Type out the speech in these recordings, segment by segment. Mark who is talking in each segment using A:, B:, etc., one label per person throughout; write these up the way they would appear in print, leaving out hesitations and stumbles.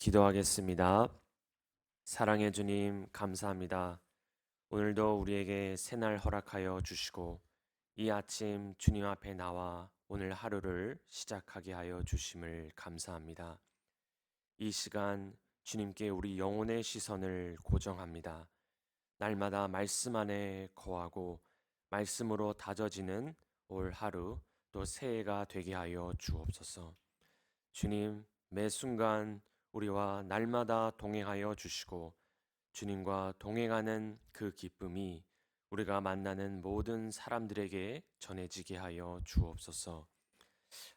A: 기도하겠습니다. 사랑해 주님, 감사합니다. 오늘도 우리에게 새날 허락하여 주시고 이 아침 주님 앞에 나와 오늘 하루를 시작하게 하여 주심을 감사합니다. 이 시간 주님께 우리 영혼의 시선을 고정합니다. 날마다 말씀 안에 거하고 말씀으로 다져지는 올 하루 또 새해가 되게 하여 주옵소서. 주님, 매 순간 우리와 날마다 동행하여 주시고 주님과 동행하는 그 기쁨이 우리가 만나는 모든 사람들에게 전해지게 하여 주옵소서.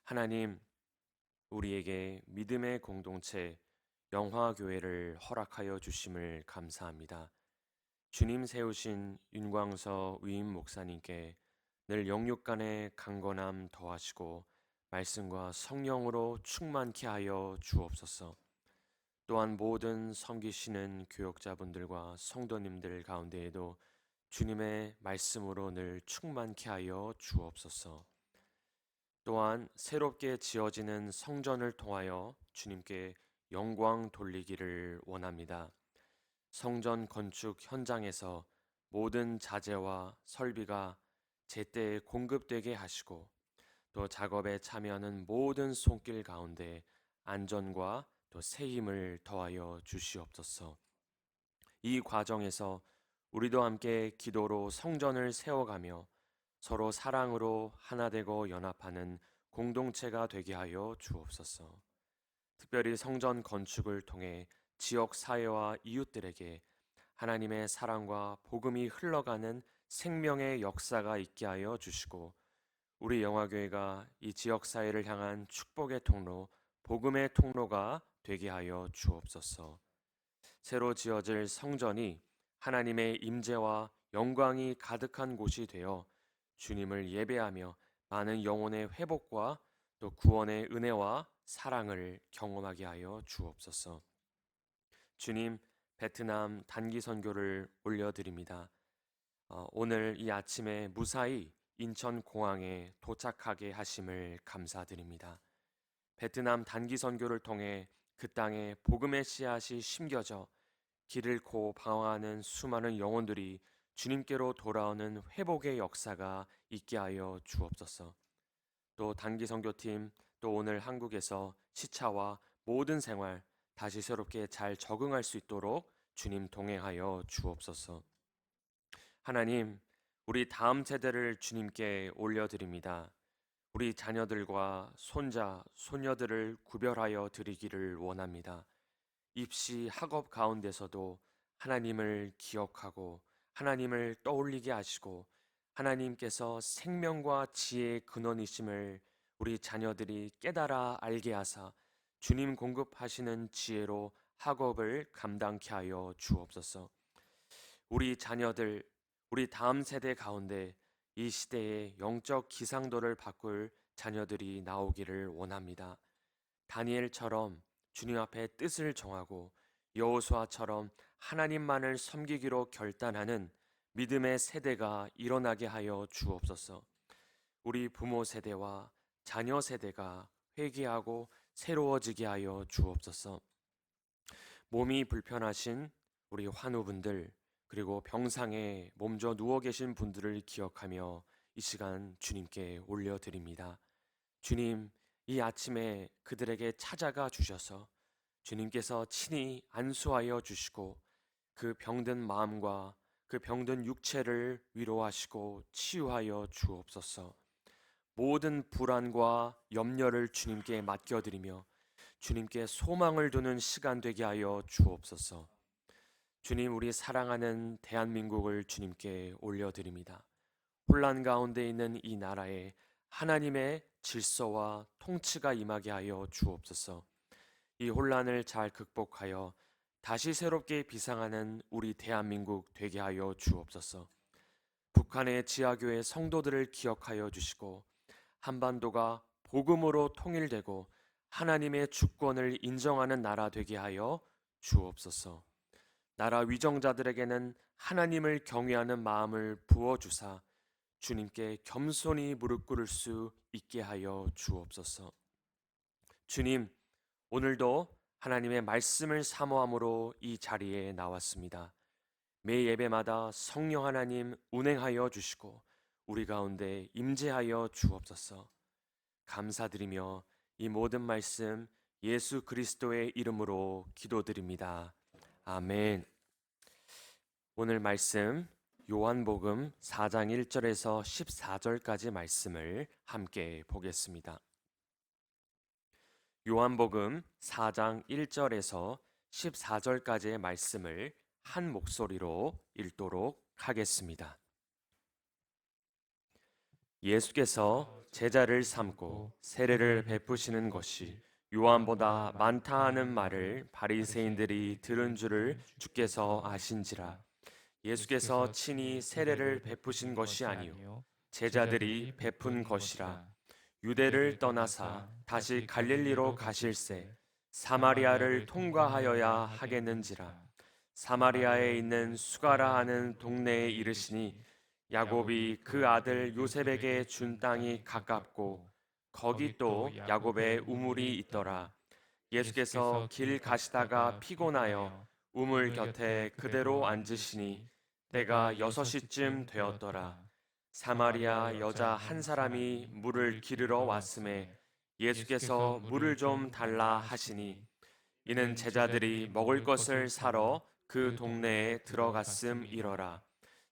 A: 하나님, 우리에게 믿음의 공동체 영화교회를 허락하여 주심을 감사합니다. 주님 세우신 윤광서 위임 목사님께 늘 영육간의 강건함 더하시고 말씀과 성령으로 충만케 하여 주옵소서. 또한 모든 섬기시는 교역자분들과 성도님들 가운데에도 주님의 말씀으로 늘 충만케 하여 주옵소서. 또한 새롭게 지어지는 성전을 통하여 주님께 영광 돌리기를 원합니다. 성전 건축 현장에서 모든 자재와 설비가 제때에 공급되게 하시고 또 작업에 참여하는 모든 손길 가운데 안전과 또 새 힘을 더하여 주시옵소서. 이 과정에서 우리도 함께 기도로 성전을 세워가며 서로 사랑으로 하나 되고 연합하는 공동체가 되게 하여 주옵소서. 특별히 성전 건축을 통해 지역 사회와 이웃들에게 하나님의 사랑과 복음이 흘러가는 생명의 역사가 있게 하여 주시고 우리 영화교회가 이 지역 사회를 향한 축복의 통로, 복음의 통로가 되게 하여 주옵소서. 새로 지어질 성전이 하나님의 임재와 영광이 가득한 곳이 되어 주님을 예배하며 많은 영혼의 회복과 또 구원의 은혜와 사랑을 경험하게 하여 주옵소서. 주님, 베트남 단기 선교를 올려드립니다. 오늘 이 아침에 무사히 인천 공항에 도착하게 하심을 감사드립니다. 베트남 단기 선교를 통해 그 땅에 복음의 씨앗이 심겨져 길 잃고 방황하는 수많은 영혼들이 주님께로 돌아오는 회복의 역사가 있게 하여 주옵소서. 또 단기 선교팀 또 오늘 한국에서 시차와 모든 생활 다시 새롭게 잘 적응할 수 있도록 주님 동행하여 주옵소서. 하나님, 우리 다음 세대를 주님께 올려드립니다. 우리 자녀들과 손자, 손녀들을 구별하여 드리기를 원합니다. 입시 학업 가운데서도 하나님을 기억하고 하나님을 떠올리게 하시고 하나님께서 생명과 지혜의 근원이심을 우리 자녀들이 깨달아 알게 하사 주님 공급하시는 지혜로 학업을 감당케 하여 주옵소서. 우리 자녀들, 우리 다음 세대 가운데 이 시대의 영적 기상도를 바꿀 자녀들이 나오기를 원합니다. 다니엘처럼 주님 앞에 뜻을 정하고 여호수아처럼 하나님만을 섬기기로 결단하는 믿음의 세대가 일어나게 하여 주옵소서. 우리 부모 세대와 자녀 세대가 회개하고 새로워지게 하여 주옵소서. 몸이 불편하신 우리 환우분들 그리고 병상에 몸져 누워 계신 분들을 기억하며 이 시간 주님께 올려드립니다. 주님, 이 아침에 그들에게 찾아가 주셔서 주님께서 친히 안수하여 주시고 그 병든 마음과 그 병든 육체를 위로하시고 치유하여 주옵소서. 모든 불안과 염려를 주님께 맡겨드리며 주님께 소망을 두는 시간 되게 하여 주옵소서. 주님, 우리 사랑하는 대한민국을 주님께 올려드립니다. 혼란 가운데 있는 이 나라에 하나님의 질서와 통치가 임하게 하여 주옵소서. 이 혼란을 잘 극복하여 다시 새롭게 비상하는 우리 대한민국 되게 하여 주옵소서. 북한의 지하교회 성도들을 기억하여 주시고 한반도가 복음으로 통일되고 하나님의 주권을 인정하는 나라 되게 하여 주옵소서. 나라 위정자들에게는 하나님을 경외하는 마음을 부어주사 주님께 겸손히 무릎 꿇을 수 있게 하여 주옵소서. 주님, 오늘도 하나님의 말씀을 사모함으로 이 자리에 나왔습니다. 매 예배마다 성령 하나님 운행하여 주시고 우리 가운데 임재하여 주옵소서. 감사드리며 이 모든 말씀 예수 그리스도의 이름으로 기도드립니다. 아멘. 오늘 말씀 요한복음 4장 1절에서 14절까지 말씀을 함께 보겠습니다. 요한복음 4장 1절에서 14절까지의 말씀을 한 목소리로 읽도록 하겠습니다. 예수께서 제자를 삼고 세례를 베푸시는 것이 요한보다 많다 하는 말을 바리새인들이 들은 줄을 주께서 아신지라. 예수께서 친히 세례를 베푸신 것이 아니요 제자들이 베푼 것이라. 유대를 떠나사 다시 갈릴리로 가실새 사마리아를 통과하여야 하겠는지라. 사마리아에 있는 수가라 하는 동네에 이르시니 야곱이 그 아들 요셉에게 준 땅이 가깝고 거기 또 야곱의 우물이 있더라. 예수께서 길 가시다가 피곤하여 우물 곁에 그대로 앉으시니 때가 6시쯤 되었더라. 사마리아 여자 한 사람이 물을 기르러 왔음에 예수께서 물을 좀 달라 하시니 이는 제자들이 먹을 것을 사러 그 동네에 들어갔음이러라.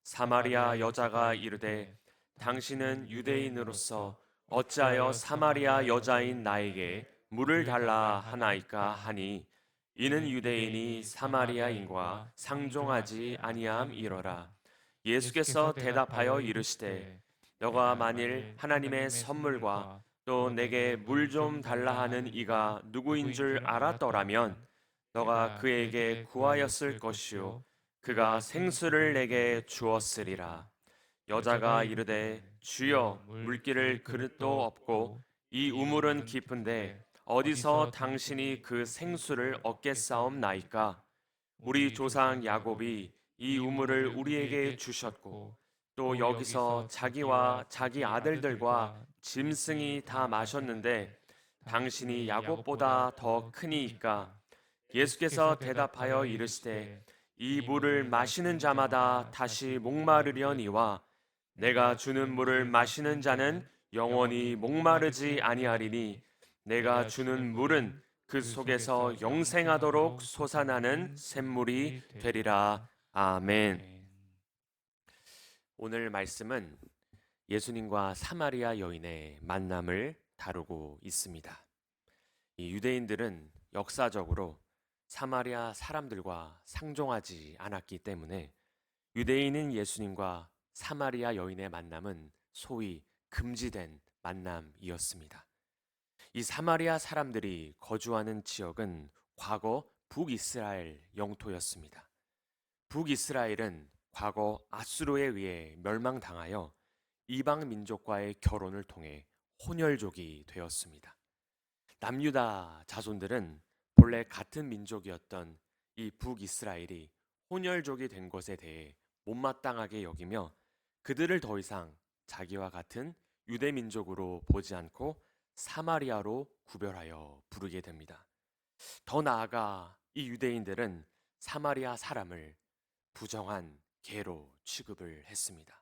A: 사마리아 여자가 이르되 당신은 유대인으로서 어찌하여 사마리아 여자인 나에게 물을 달라 하나이까 하니 이는 유대인이 사마리아인과 상종하지 아니함이러라. 예수께서 대답하여 이르시되 너가 만일 하나님의 선물과 또 내게 물 좀 달라 하는 이가 누구인 줄 알았더라면 너가 그에게 구하였을 것이요 그가 생수를 내게 주었으리라. 여자가 이르되 주여 물기를 그릇도 없고 이 우물은 깊은데 어디서 당신이 그 생수를 얻겠사옵나이까? 우리 조상 야곱이 이 우물을 우리에게 주셨고 또 여기서 자기와 자기 아들들과 짐승이 다 마셨는데 당신이 야곱보다 더 크니이까? 예수께서 대답하여 이르시되 이 물을 마시는 자마다 다시 목마르려니와 내가 주는 물을 마시는 자는 영원히 목마르지 아니하리니 내가 주는 물은 그 속에서 영생하도록 솟아나는 샘물이 되리라. 아멘. 오늘 말씀은 예수님과 사마리아 여인의 만남을 다루고 있습니다. 이 유대인들은 역사적으로 사마리아 사람들과 상종하지 않았기 때문에 유대인인 예수님과 사마리아 여인의 만남은 소위 금지된 만남이었습니다. 이 사마리아 사람들이 거주하는 지역은 과거 북이스라엘 영토였습니다. 북이스라엘은 과거 아수르에 의해 멸망당하여 이방 민족과의 결혼을 통해 혼혈족이 되었습니다. 남유다 자손들은 본래 같은 민족이었던 이 북이스라엘이 혼혈족이 된 것에 대해 못마땅하게 여기며 그들을 더 이상 자기와 같은 유대 민족으로 보지 않고 사마리아로 구별하여 부르게 됩니다. 더 나아가 이 유대인들은 사마리아 사람을 부정한 개로 취급을 했습니다.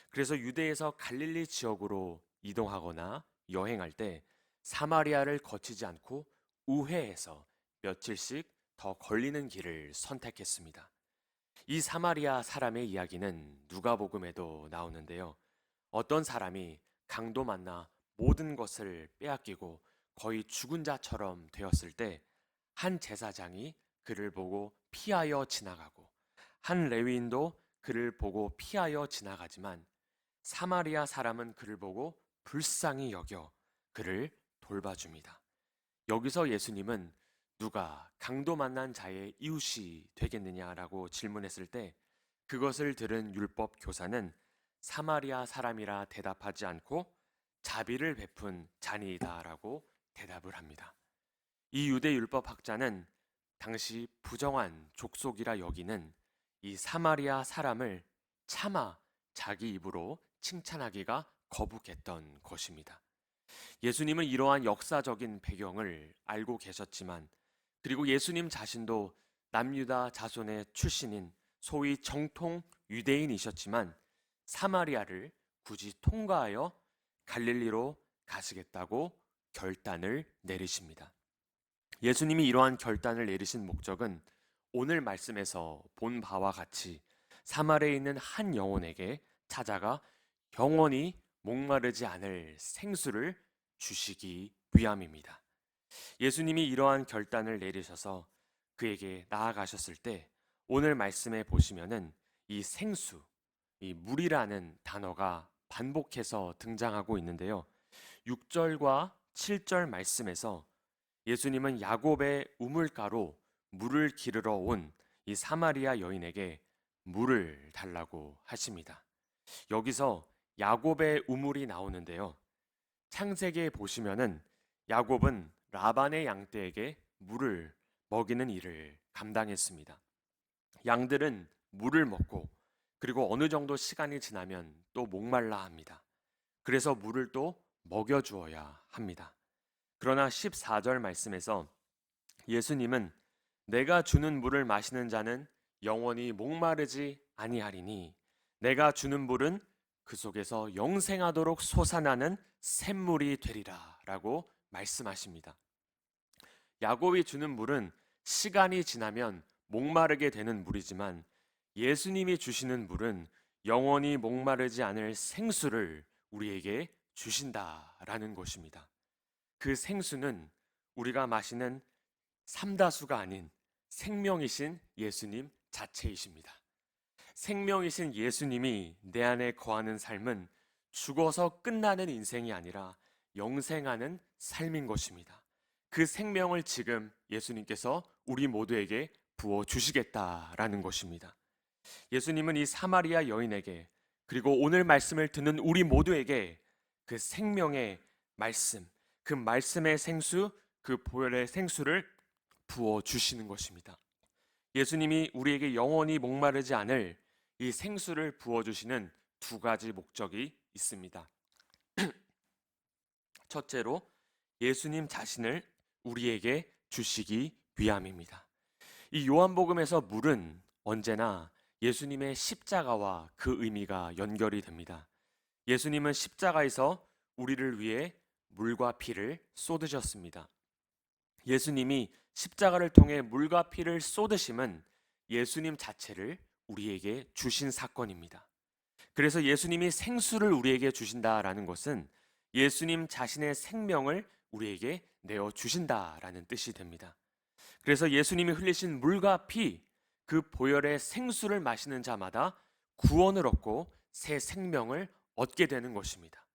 A: 그래서 유대에서 갈릴리 지역으로 이동하거나 여행할 때 사마리아를 거치지 않고 우회해서 며칠씩 더 걸리는 길을 선택했습니다. 이 사마리아 사람의 이야기는 누가복음에도 나오는데요. 어떤 사람이 강도 만나 모든 것을 빼앗기고 거의 죽은 자처럼 되었을 때 한 제사장이 그를 보고 피하여 지나가고 한 레위인도 그를 보고 피하여 지나가지만 사마리아 사람은 그를 보고 불쌍히 여겨 그를 돌봐줍니다. 여기서 예수님은 누가 강도 만난 자의 이웃이 되겠느냐라고 질문했을 때 그것을 들은 율법 교사는 사마리아 사람이라 대답하지 않고 자비를 베푼 자니이다라고 대답을 합니다. 이 유대 율법 학자는 당시 부정한 족속이라 여기는 이 사마리아 사람을 차마 자기 입으로 칭찬하기가 거북했던 것입니다. 예수님은 이러한 역사적인 배경을 알고 계셨지만 그리고 예수님 자신도 남유다 자손의 출신인 소위 정통 유대인이셨지만 사마리아를 굳이 통과하여 갈릴리로 가시겠다고 결단을 내리십니다. 예수님이 이러한 결단을 내리신 목적은 오늘 말씀에서 본 바와 같이 사마리아에 있는 한 영혼에게 찾아가 영원히 목마르지 않을 생수를 주시기 위함입니다. 예수님이 이러한 결단을 내리셔서 그에게 나아가셨을 때 오늘 말씀에 보시면은 이 생수, 이 물이라는 단어가 반복해서 등장하고 있는데요. 6절과 7절 말씀에서 예수님은 야곱의 우물가로 물을 기르러 온 이 사마리아 여인에게 물을 달라고 하십니다. 여기서 야곱의 우물이 나오는데요. 창세기에 보시면은 야곱은 라반의 양떼에게 물을 먹이는 일을 감당했습니다. 양들은 물을 먹고 그리고 어느 정도 시간이 지나면 또 목말라 합니다. 그래서 물을 또 먹여주어야 합니다. 그러나 14절 말씀에서 예수님은 내가 주는 물을 마시는 자는 영원히 목마르지 아니하리니 내가 주는 물은 그 속에서 영생하도록 솟아나는 샘물이 되리라 라고 말씀하십니다. 야곱이 주는 물은 시간이 지나면 목마르게 되는 물이지만 예수님이 주시는 물은 영원히 목마르지 않을 생수를 우리에게 주신다라는 것입니다. 그 생수는 우리가 마시는 삼다수가 아닌 생명이신 예수님 자체이십니다. 생명이신 예수님이 내 안에 거하는 삶은 죽어서 끝나는 인생이 아니라 영생하는 삶인 것입니다. 그 생명을 지금 예수님께서 우리 모두에게 부어 주시겠다라는 것입니다. 예수님은 이 사마리아 여인에게 그리고 오늘 말씀을 듣는 우리 모두에게 그 생명의 말씀, 그 말씀의 생수, 그 보혈의 생수를 부어 주시는 것입니다. 예수님이 우리에게 영원히 목마르지 않을 이 생수를 부어 주시는 두 가지 목적이 있습니다. 첫째로 예수님 자신을 우리에게 주시기 위함입니다. 이 요한복음에서 물은 언제나 예수님의 십자가와 그 의미가 연결이 됩니다. 예수님은 십자가에서 우리를 위해 물과 피를 쏟으셨습니다. 예수님이 십자가를 통해 물과 피를 쏟으심은 예수님 자체를 우리에게 주신 사건입니다. 그래서 예수님이 생수를 우리에게 주신다라는 것은 예수님 자신의 생명을 우리에게 내어 주신다라는 뜻이 됩니다. 그래서 예수님이 흘리신 물과 피, 그 보혈의 생수를 마시는 자마다 구원을 얻고 새 생명을 얻게 되는 것입니다.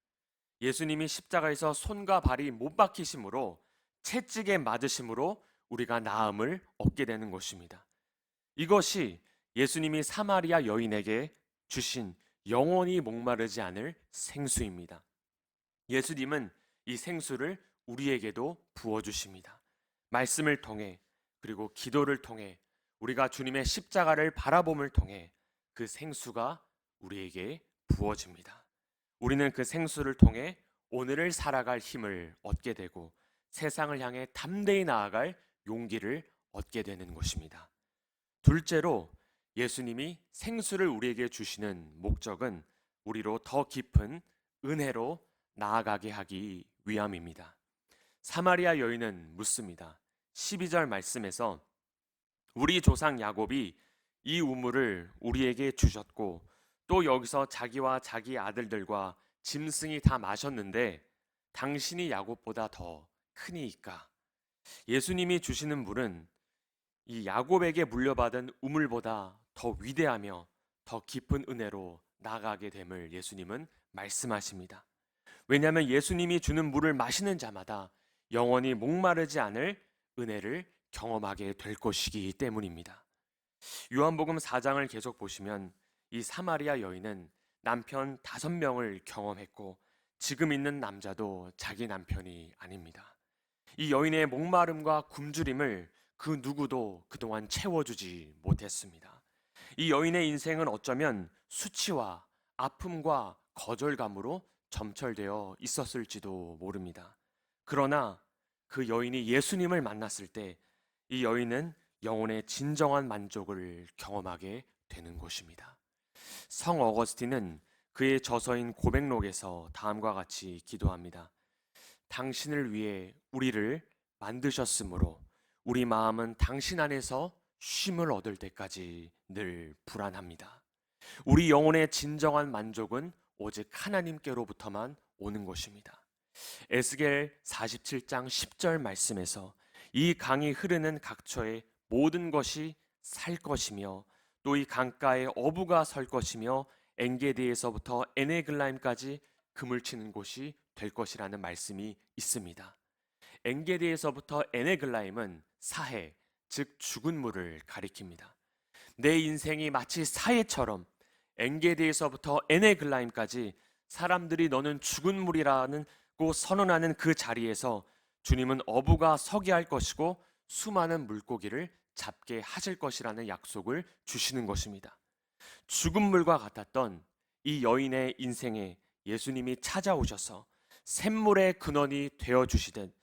A: 예수님이 십자가에서 손과 발이 못 박히심으로 채찍에 맞으심으로 우리가 나음을 얻게 되는 것입니다. 이것이 예수님이 사마리아 여인에게 주신 영원히 목마르지 않을 생수입니다. 예수님은 이 생수를 우리에게도 부어주십니다. 말씀을 통해 그리고 기도를 통해 우리가 주님의 십자가를 바라봄을 통해 그 생수가 우리에게 부어집니다. 우리는 그 생수를 통해 오늘을 살아갈 힘을 얻게 되고 세상을 향해 담대히 나아갈 용기를 얻게 되는 것입니다. 둘째로 예수님이 생수를 우리에게 주시는 목적은 우리로 더 깊은 은혜로 나아가게 하기 위함입니다. 사마리아 여인은 묻습니다. 12절 말씀에서 우리 조상 야곱이 이 우물을 우리에게 주셨고 또 여기서 자기와 자기 아들들과 짐승이 다 마셨는데 당신이 야곱보다 더 크니이까. 예수님이 주시는 물은 이 야곱에게 물려받은 우물보다 더 위대하며 더 깊은 은혜로 나아가게 됨을 예수님은 말씀하십니다. 왜냐하면 예수님이 주는 물을 마시는 자마다 영원히 목마르지 않을 은혜를 경험하게 될 것이기 때문입니다. 요한복음 4장을 계속 보시면 이 사마리아 여인은 남편 5명을 경험했고 지금 있는 남자도 자기 남편이 아닙니다. 이 여인의 목마름과 굶주림을 그 누구도 그동안 채워주지 못했습니다. 이 여인의 인생은 어쩌면 수치와 아픔과 거절감으로 점철되어 있었을지도 모릅니다. 그러나 그 여인이 예수님을 만났을 때 이 여인은 영혼의 진정한 만족을 경험하게 되는 곳입니다. 성 어거스틴은 그의 저서인 고백록에서 다음과 같이 기도합니다. 당신을 위해 우리를 만드셨으므로 우리 마음은 당신 안에서 쉼을 얻을 때까지 늘 불안합니다. 우리 영혼의 진정한 만족은 오직 하나님께로부터만 오는 것입니다. 에스겔 47장 10절 말씀에서 이 강이 흐르는 각처에 모든 것이 살 것이며 또 이 강가에 어부가 설 것이며 엔게디에서부터 에네글라임까지 그물 치는 곳이 될 것이라는 말씀이 있습니다. 엔게디에서부터 에네글라임은 사해, 즉 죽은 물을 가리킵니다. 내 인생이 마치 사해처럼 엔게디에서부터 에네글라임까지 사람들이 너는 죽은 물이라고 선언하는 그 자리에서 주님은 어부가 서게 할 것이고 수많은 물고기를 잡게 하실 것이라는 약속을 주시는 것입니다. 죽은 물과 같았던 이 여인의 인생에 예수님이 찾아오셔서 샘물의 근원이 되어 주시듯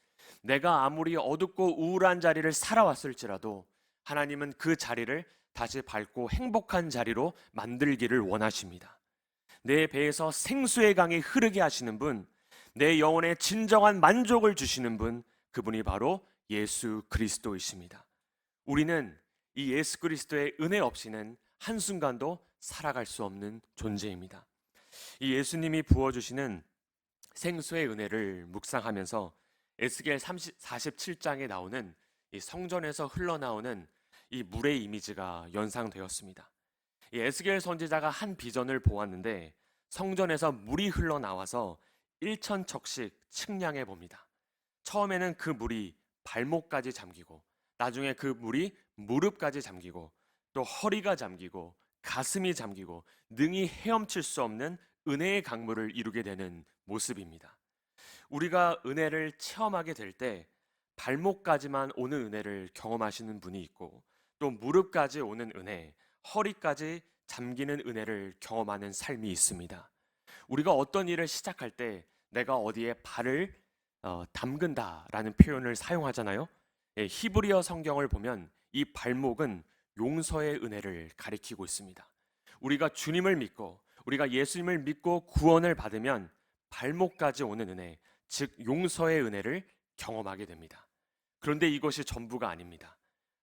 A: 내가 아무리 어둡고 우울한 자리를 살아왔을지라도 하나님은 그 자리를 다시 밝고 행복한 자리로 만들기를 원하십니다. 내 배에서 생수의 강이 흐르게 하시는 분, 내 영혼에 진정한 만족을 주시는 분, 그분이 바로 예수 그리스도이십니다. 우리는 이 예수 그리스도의 은혜 없이는 한순간도 살아갈 수 없는 존재입니다. 이 예수님이 부어주시는 생수의 은혜를 묵상하면서 에스겔 47장에 나오는 이 성전에서 흘러나오는 이 물의 이미지가 연상되었습니다. 이 에스겔 선지자가 한 비전을 보았는데 성전에서 물이 흘러나와서 1,000척씩 측량해 봅니다. 처음에는 그 물이 발목까지 잠기고 나중에 그 물이 무릎까지 잠기고 또 허리가 잠기고 가슴이 잠기고 능히 헤엄칠 수 없는 은혜의 강물을 이루게 되는 모습입니다. 우리가 은혜를 체험하게 될 때 발목까지만 오는 은혜를 경험하시는 분이 있고 또 무릎까지 오는 은혜, 허리까지 잠기는 은혜를 경험하는 삶이 있습니다. 우리가 어떤 일을 시작할 때 내가 어디에 발을 담근다라는 표현을 사용하잖아요. 예, 히브리어 성경을 보면 이 발목은 용서의 은혜를 가리키고 있습니다. 우리가 주님을 믿고 우리가 예수님을 믿고 구원을 받으면 발목까지 오는 은혜, 즉 용서의 은혜를 경험하게 됩니다. 그런데 이것이 전부가 아닙니다.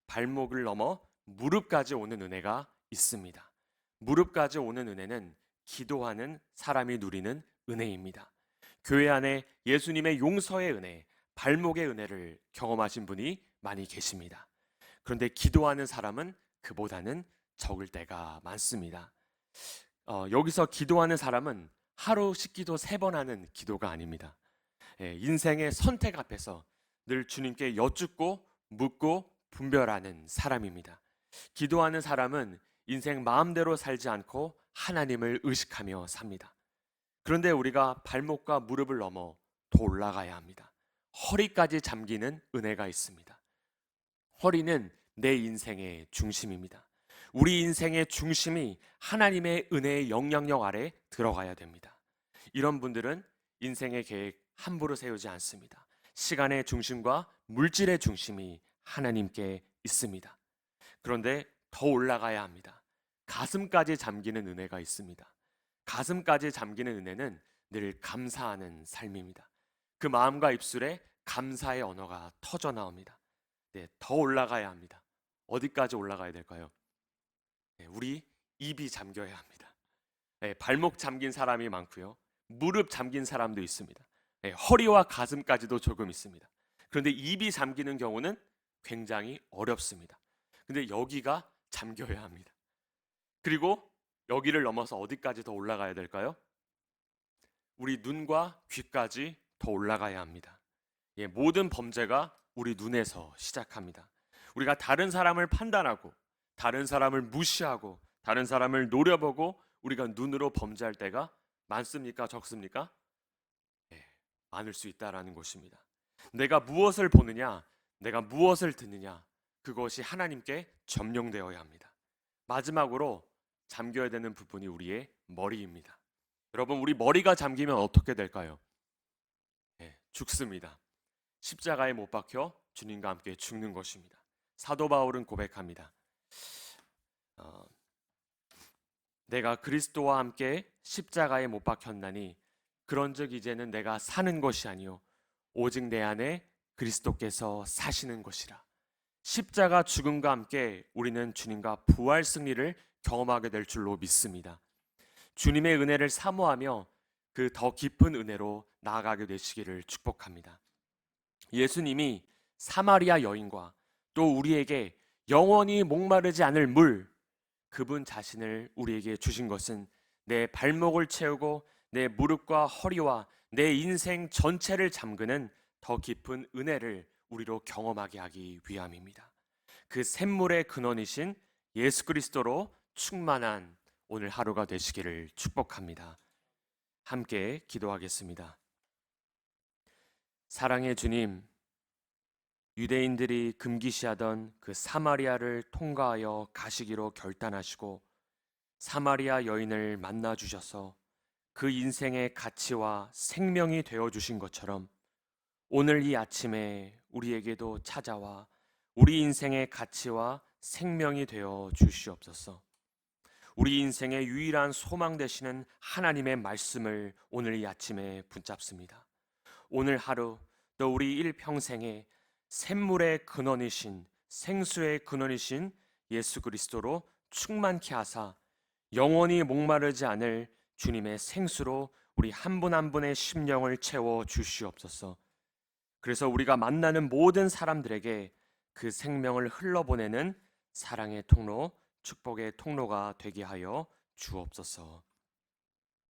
A: 발목을 넘어 무릎까지 오는 은혜가 있습니다. 무릎까지 오는 은혜는 기도하는 사람이 누리는 은혜입니다. 교회 안에 예수님의 용서의 은혜, 발목의 은혜를 경험하신 분이 많이 계십니다. 그런데 기도하는 사람은 그보다는 적을 때가 많습니다. 여기서 기도하는 사람은 하루 식기도 3번 하는 기도가 아닙니다. 인생의 선택 앞에서 늘 주님께 여쭙고 묻고 분별하는 사람입니다. 기도하는 사람은 인생 마음대로 살지 않고 하나님을 의식하며 삽니다. 그런데 우리가 발목과 무릎을 넘어 더 올라가야 합니다. 허리까지 잠기는 은혜가 있습니다. 허리는 내 인생의 중심입니다. 우리 인생의 중심이 하나님의 은혜의 영향력 아래 들어가야 됩니다. 이런 분들은 인생의 계획 함부로 세우지 않습니다. 시간의 중심과 물질의 중심이 하나님께 있습니다. 그런데 더 올라가야 합니다. 가슴까지 잠기는 은혜가 있습니다. 가슴까지 잠기는 은혜는 늘 감사하는 삶입니다. 그 마음과 입술에 감사의 언어가 터져 나옵니다. 네, 더 올라가야 합니다. 어디까지 올라가야 될까요? 네, 우리 입이 잠겨야 합니다. 네, 발목 잠긴 사람이 많고요. 무릎 잠긴 사람도 있습니다. 네, 허리와 가슴까지도 조금 있습니다. 그런데 입이 잠기는 경우는 굉장히 어렵습니다. 근데 여기가 잠겨야 합니다. 그리고 여기를 넘어서 어디까지 더 올라가야 될까요? 우리 눈과 귀까지 더 올라가야 합니다. 예, 모든 범죄가 우리 눈에서 시작합니다. 우리가 다른 사람을 판단하고 다른 사람을 무시하고 다른 사람을 노려보고 우리가 눈으로 범죄할 때가 많습니까? 적습니까? 예, 많을 수 있다라는 것입니다. 내가 무엇을 보느냐, 내가 무엇을 듣느냐, 그것이 하나님께 점령되어야 합니다. 마지막으로 잠겨야 되는 부분이 우리의 머리입니다. 여러분, 우리 머리가 잠기면 어떻게 될까요? 네, 죽습니다. 십자가에 못 박혀 주님과 함께 죽는 것입니다. 사도 바울은 고백합니다. 내가 그리스도와 함께 십자가에 못 박혔나니 그런즉 이제는 내가 사는 것이 아니요 오직 내 안에 그리스도께서 사시는 것이라. 십자가 죽음과 함께 우리는 주님과 부활 승리를 경험하게 될 줄로 믿습니다. 주님의 은혜를 사모하며 그 더 깊은 은혜로 나아가게 되시기를 축복합니다. 예수님이 사마리아 여인과 또 우리에게 영원히 목마르지 않을 물, 그분 자신을 우리에게 주신 것은 내 발목을 채우고 내 무릎과 허리와 내 인생 전체를 잠그는 더 깊은 은혜를 우리로 경험하게 하기 위함입니다. 그 샘물의 근원이신 예수 그리스도로 충만한 오늘 하루가 되시기를 축복합니다. 함께 기도하겠습니다. 사랑의 주님, 유대인들이 금기시하던 그 사마리아를 통과하여 가시기로 결단하시고 사마리아 여인을 만나 주셔서 그 인생의 가치와 생명이 되어 주신 것처럼 오늘 이 아침에 우리에게도 찾아와 우리 인생의 가치와 생명이 되어 주시옵소서. 우리 인생의 유일한 소망 되시는 하나님의 말씀을 오늘 이 아침에 붙잡습니다. 오늘 하루 또 우리 일평생에 샘물의 근원이신 생수의 근원이신 예수 그리스도로 충만케 하사 영원히 목마르지 않을 주님의 생수로 우리 한 분 한 분의 심령을 채워 주시옵소서. 그래서 우리가 만나는 모든 사람들에게 그 생명을 흘러보내는 사랑의 통로, 축복의 통로가 되게 하여 주옵소서.